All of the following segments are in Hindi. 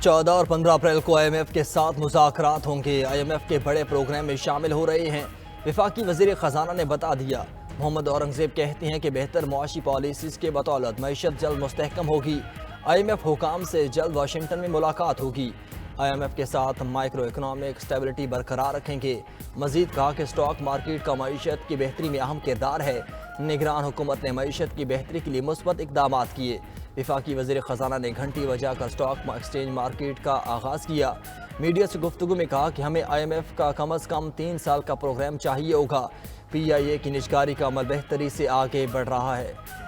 14 और 15 अप्रैल को IMF के साथ मुज़ाकरात होंगे। IMF के बड़े प्रोग्राम में शामिल हो रहे हैं। वफाकी वज़ीर ख़जाना ने बता दिया। मोहम्मद औरंगज़ेब कहते हैं कि बेहतर मुआशी पॉलिसीज़ के बदौलत मईशत जल्द मुस्तहकम होगी। IMF हुकाम से जल्द वाशिंगटन में मुलाकात होगी। IMF के साथ माइक्रो इकनॉमिक स्टेबिलिटी बरकरार रखेंगे। मजीद कहा कि स्टॉक मार्केट का मईशत की बेहतरी में अहम किरदार है। निगरान हुकूमत ने मईशत की बेहतरी के लिए मुस्बत इकदाम किए। वफाकी वज़ीर ख़जाना ने घंटी बजाकर स्टॉक एक्सचेंज मार्केट का आगाज़ किया। मीडिया से गुफ्तगू में कहा कि हमें IMF का कम अज़ कम 3 साल का प्रोग्राम चाहिए होगा। PIA की निजकारी का अमल बेहतरी से आगे बढ़ रहा है।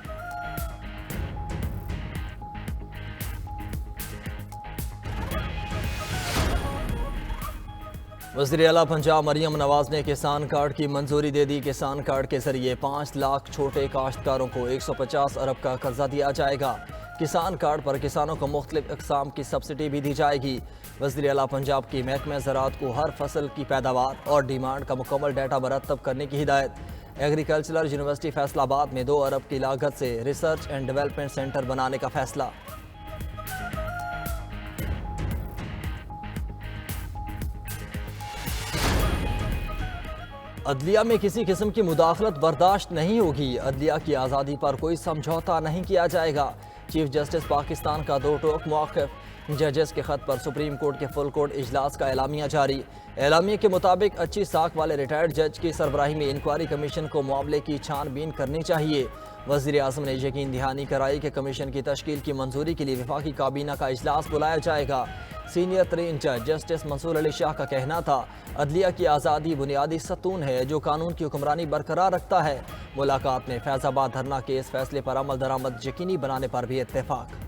वज़ीर आला पंजाब मरियम नवाज ने किसान कार्ड की मंजूरी दे दी। किसान कार्ड के जरिए 5 लाख छोटे काश्तकारों को 150 अरब का कर्जा दिया जाएगा। किसान कार्ड पर किसानों को मुख्तलिफ अक़साम की सब्सिडी भी दी जाएगी। वज़ीर आला पंजाब की महकमा ज़राअत को हर फसल की पैदावार और डिमांड का मुकम्मल डाटा मरतब करने की हिदायत। एग्रीकल्चरल यूनिवर्सिटी फैसलाबाद में 2 अरब की लागत से रिसर्च एंड डेवलपमेंट सेंटर बनाने का फैसला। अदलिया में किसी किस्म की मुदाखलत बर्दाश्त नहीं होगी। अदलिया की आज़ादी पर कोई समझौता नहीं किया जाएगा। चीफ जस्टिस पाकिस्तान का 2 टोक मौक़िफ़। जजेस के ख़त पर सुप्रीम कोर्ट के फुल कोर्ट इजलास का एलामिया जारी। एलामिया के मुताबिक अच्छी साख वाले रिटायर्ड जज की सरबराही में इंक्वायरी कमीशन को मामले की छानबीन करनी चाहिए। वज़ीर आज़म ने यकीन दहानी कराई कि कमीशन की तश्कील की मंजूरी के लिए वफाकी काबीना का इजलास बुलाया जाएगा। सीनियर तरीन जज जस्टिस मंसूर अली शाह का कहना था, अदलिया की आज़ादी बुनियादी सतून है जो कानून की हुक्मरानी बरकरार रखता है। मुलाकात में फैज़ाबाद धरना केस फैसले पर अमल दरामद यकीनी बनाने पर भी इत्तेफाक।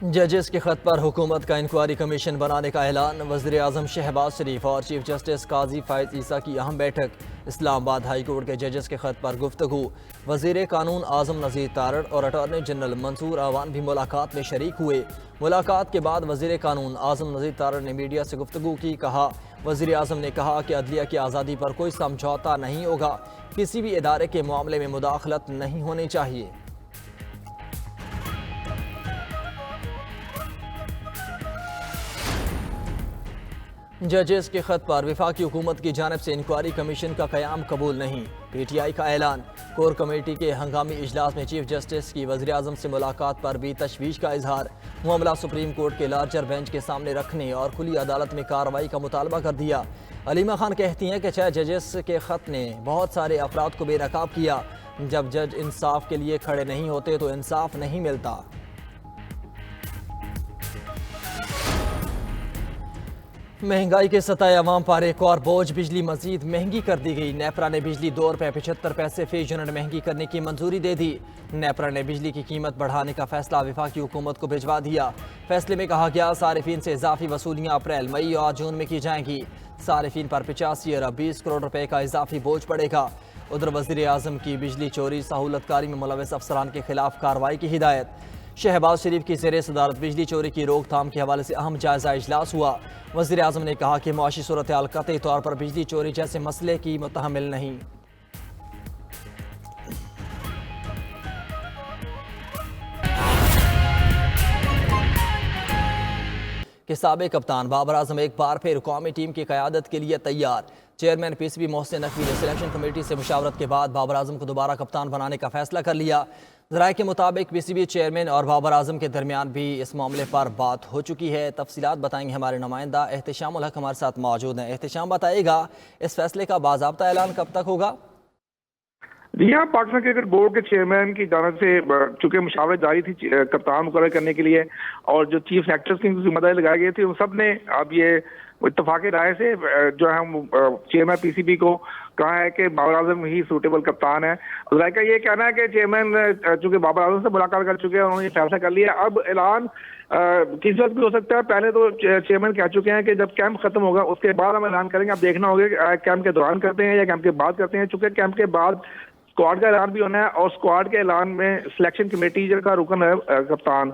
जजेस के खत पर हुकूमत का इंक्वायरी कमीशन बनाने का ऐलान। वज़ीर आज़म शहबाज शरीफ और चीफ जस्टिस काजी फ़ायज़ ईसा की अहम बैठक। इस्लामाबाद हाई कोर्ट के जजेस के खत पर गुफ्तगू। वज़ीर कानून आज़म नज़ीर तारड़ और अटॉर्नी जनरल मंसूर आवान भी मुलाकात में शरीक हुए। मुलाकात के बाद वज़ीर कानून आज़म नज़ीर तारड़ ने मीडिया से गुफ्तगू की। कहा, वज़ीर आज़म ने कहा कि अदलिया की आज़ादी पर कोई समझौता नहीं होगा। किसी भी इदारे के मामले में मुदाखलत नहीं होनी चाहिए। जजेस के खत पर वफाकी हुकूमत की जानिब से इंक्वायरी कमीशन का क़याम कबूल नहीं। PTI का ऐलान। कोर कमेटी के हंगामी इजलास में चीफ जस्टिस की वज़ीर आज़म से मुलाकात पर भी तशवीश का इजहार। मामला सुप्रीम कोर्ट के लार्जर बेंच के सामने रखने और खुली अदालत में कार्रवाई का मुतालबा कर दिया। अलीमा खान कहती हैं कि 6 जजेस के खत ने बहुत सारे अफराद को बेनकाब किया। जब जज इंसाफ के लिए खड़े नहीं होते तो इंसाफ नहीं मिलता। महंगाई के सताए अवाम पर एक और बोझ। बिजली मजीद महंगी कर दी गई। नेपरा ने बिजली 2 रुपये 75 पैसे फी यूनिट महंगी करने की मंजूरी दे दी। नेपरा ने बिजली की कीमत बढ़ाने का फैसला वफाकी हुकूमत को भिजवा दिया। फैसले में कहा गया, सारिफीन से इजाफी वसूलियाँ अप्रैल, मई और जून में की जाएंगी। सारिफीन पर 85 अरब 20 करोड़ रुपए का इजाफी बोझ पड़ेगा। उधर वज़ीर आज़म की बिजली चोरी सहूलतकारी में मुलव्वस अफसरान के खिलाफ कार्रवाई की हिदायत। शहबाज शरीफ की ज़ेर सदारत बिजली चोरी की रोकथाम के हवाले से अहम जायजा इजलास हुआ। वज़ीर आज़म ने कहा कि मुआशी सूरत हाल कतई तौर पर बिजली चोरी जैसे मसले की मुतहमिल नहीं। कि साबिक़ कप्तान बाबर आजम एक बार फिर कौमी टीम की क़यादत के लिए तैयार। चेयरमैन PCB मोहसिन नकवी ने सिलेक्शन कमेटी से मुशावरत के बाद बाबर आजम को दोबारा कप्तान बनाने का फैसला कर लिया। ज़राए के मुताबिक PCB चेयरमैन और बाबर आजम के दरमियान भी इस मामले पर बात हो चुकी है। तफसीलात बताएंगे हमारे नुमाइंदा एहतिशाम उल हक हमारे साथ मौजूद हैं। एहतिशाम, बताइएगा इस फैसले का बाज़ाब्ता ऐलान कब तक होगा? जी हाँ, पाकिस्तान क्रिकेट बोर्ड के चेयरमैन की जानब से चूंकि मुशावरत जारी थी कप्तान मुकर्रर करने के लिए और जो चीफ सेलेक्टर्स की जिम्मेदारी लगाई गई थी, उन सब ने अब ये इत्तफाक़ी राय से जो है चेयरमैन PCB को कहा है कि बाबर आजम ही सूटेबल कप्तान है। का ये कहना है कि चेयरमैन चूंकि बाबर आजम से मुलाकात कर चुके हैं, उन्होंने फैसला कर लिया। अब ऐलान किस वक्त भी हो सकता है। पहले तो चेयरमैन कह चुके हैं कि जब कैंप खत्म होगा उसके बाद हम ऐलान करेंगे। अब देखना होगा कैंप के दौरान करते हैं या कैंप के बाद करते हैं। चूंकि कैंप के बाद स्क्वाड का ऐलान भी होना है और स्क्वाड के ऐलान में सिलेक्शन कमेटी का रुकन है कप्तान।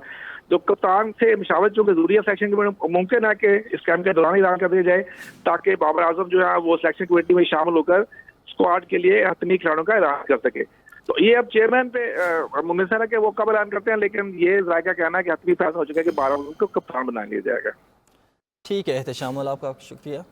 जो कप्तान से मुशावरत जो जरूरी है सिलेक्शन कमेटी, मुमकिन है कि इस कैंप के दौरान ऐलान कर दिया जाए ताकि बाबर आजम जो है वो सिलेक्शन कमेटी में शामिल होकर स्क्वाड के लिए हतमी खिलाड़ियों का ऐलान कर सके। तो ये अब चेयरमैन पे मुनसर है कि वो कब ऐलान करते हैं, लेकिन ये जायका कहना है कि हतमी फैसला हो चुका है कि 12 को कप्तान बना लिया जाएगा। ठीक है एहतशामुल, आपका शुक्रिया।